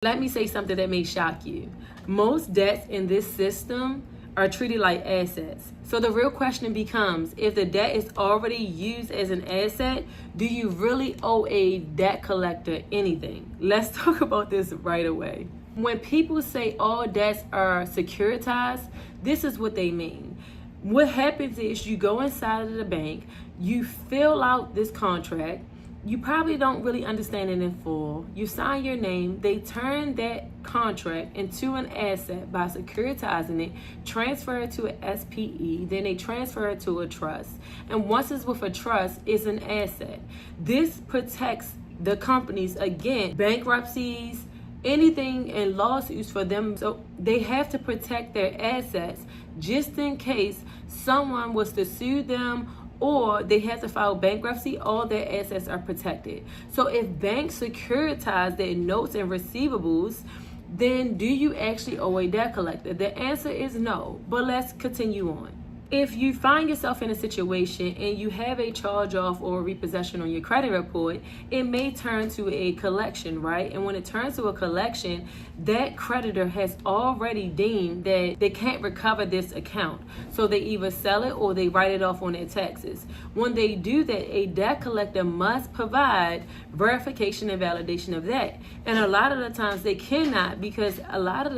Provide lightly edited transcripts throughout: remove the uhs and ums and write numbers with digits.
Let me say something that may shock you. Most debts in this system are treated like assets. So the real question becomes, if the debt is already used as an asset, do you really owe a debt collector anything? Let's talk about this right away. When people say all debts are securitized, this is what they mean. What happens is you go inside of the bank, you fill out this contract, you probably don't really understand it in full. You sign your name, they turn that contract into an asset by securitizing it, transfer it to an SPE, then they transfer it to a trust. And once it's with a trust, it's an asset. This protects the companies against bankruptcies, anything and lawsuits for them. So they have to protect their assets just in case someone was to sue them or they have to file bankruptcy. All their assets are protected. So if banks securitize their notes and receivables, then do you actually owe a debt collector? The answer is no, but let's continue on. If you find yourself in a situation and you have a charge off or a repossession on your credit report, it may turn to a collection, right? And when it turns to a collection, that creditor has already deemed that they can't recover this account. So they either sell it or they write it off on their taxes. When they do that, a debt collector must provide verification and validation of that. And a lot of the times they cannot, because a lot of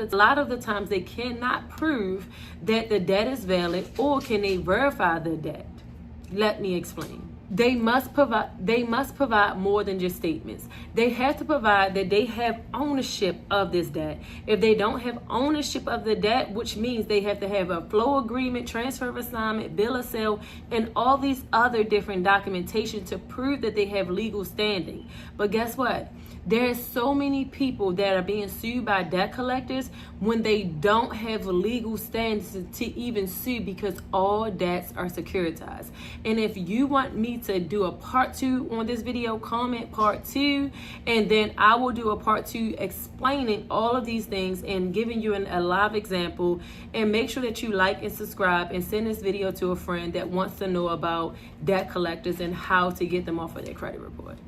the times they cannot prove that the debt is valid, or can they verify the debt? Let me explain. They must provide more than just statements. They have to provide that they have ownership of this debt. If they don't have ownership of the debt, which means they have to have a flow agreement, transfer of assignment, bill of sale, and all these other different documentation to prove that they have legal standing. But guess what? There's so many people that are being sued by debt collectors when they don't have legal standings to even sue, because all debts are securitized. And if you want me to do a part 2 on this video, comment part 2, and then I will do a part 2 explaining all of these things and giving you a live example. And make sure that you like and subscribe and send this video to a friend that wants to know about debt collectors and how to get them off of their credit report.